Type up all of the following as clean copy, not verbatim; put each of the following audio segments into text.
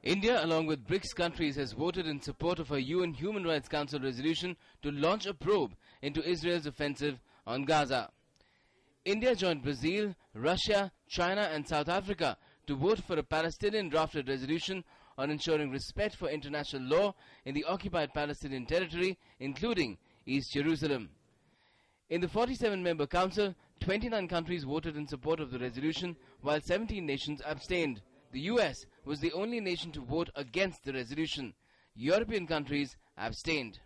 India, along with BRICS countries, has voted in support of a UN Human Rights Council resolution to launch a probe into Israel's offensive on Gaza. India joined Brazil, Russia, China and South Africa to vote for a Palestinian drafted resolution on ensuring respect for international law in the occupied Palestinian territory, including East Jerusalem. In the 47-member council, 29 countries voted in support of the resolution, while 17 nations abstained. The US was the only nation to vote against the resolution. European countries abstained.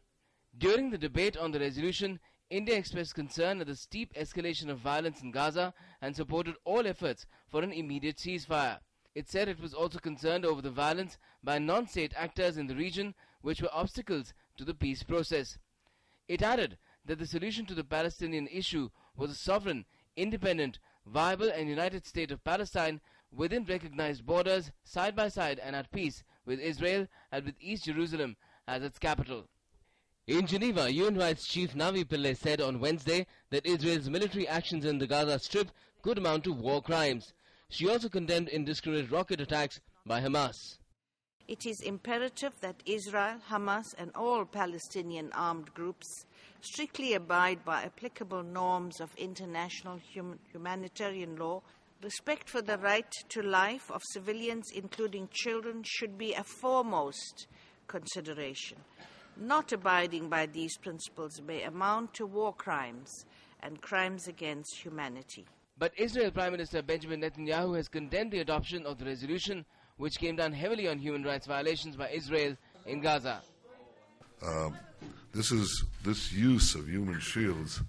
During the debate on the resolution, India expressed concern at the steep escalation of violence in Gaza and supported all efforts for an immediate ceasefire. It said it was also concerned over the violence by non-state actors in the region, which were obstacles to the peace process. It added that the solution to the Palestinian issue was a sovereign, independent, viable and united state of Palestine within recognized borders, side by side and at peace with Israel and with East Jerusalem as its capital. In Geneva, UN Rights Chief Navi Pillay said on Wednesday that Israel's military actions in the Gaza Strip could amount to war crimes. She also condemned indiscriminate rocket attacks by Hamas. It is imperative that Israel, Hamas and all Palestinian armed groups strictly abide by applicable norms of international humanitarian law. Respect for the right to life of civilians, including children, should be a foremost consideration. Not abiding by these principles may amount to war crimes and crimes against humanity. But Israel Prime Minister Benjamin Netanyahu has condemned the adoption of the resolution, which came down heavily on human rights violations by Israel in Gaza. This use of human shields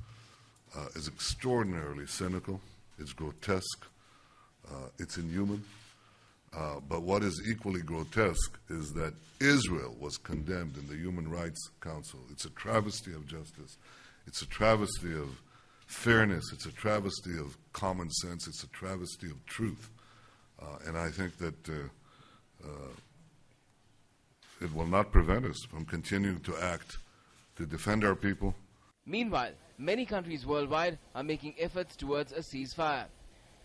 is extraordinarily cynical. It's grotesque. It's inhuman. But what is equally grotesque is that Israel was condemned in the Human Rights Council. It's a travesty of justice. It's a travesty of fairness. It's a travesty of common sense. It's a travesty of truth. And I think that it will not prevent us from continuing to act to defend our people. Meanwhile, many countries worldwide are making efforts towards a ceasefire.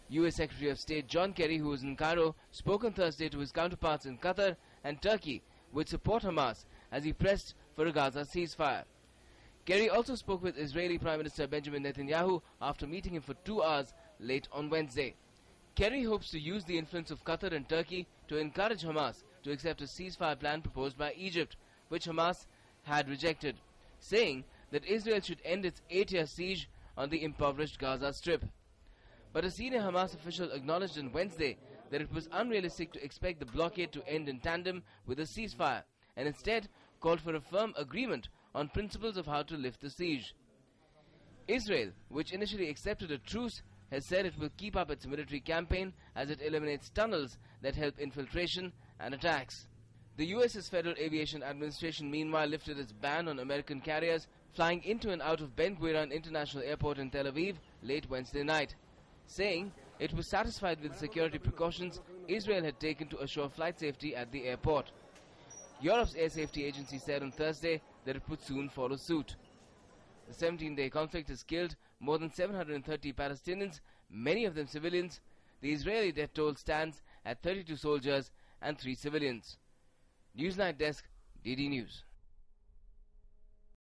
U.S. Secretary of State John Kerry, who was in Cairo, spoke on Thursday to his counterparts in Qatar and Turkey, which support Hamas, as he pressed for a Gaza ceasefire. Kerry also spoke with Israeli Prime Minister Benjamin Netanyahu after meeting him for 2 hours late on Wednesday. Kerry hopes to use the influence of Qatar and Turkey to encourage Hamas to accept a ceasefire plan proposed by Egypt, which Hamas had rejected, saying that Israel should end its 8-year siege on the impoverished Gaza Strip. But a senior Hamas official acknowledged on Wednesday that it was unrealistic to expect the blockade to end in tandem with a ceasefire, and instead called for a firm agreement on principles of how to lift the siege. Israel, which initially accepted a truce, has said it will keep up its military campaign as it eliminates tunnels that help infiltration and attacks. The US's Federal Aviation Administration meanwhile lifted its ban on American carriers flying into and out of Ben Gurion International Airport in Tel Aviv late Wednesday night, saying it was satisfied with the security precautions Israel had taken to assure flight safety at the airport. Europe's air safety agency said on Thursday that it would soon follow suit. The 17-day conflict has killed more than 730 Palestinians, many of them civilians. The Israeli death toll stands at 32 soldiers and 3 civilians. Newsnight Desk, DD News.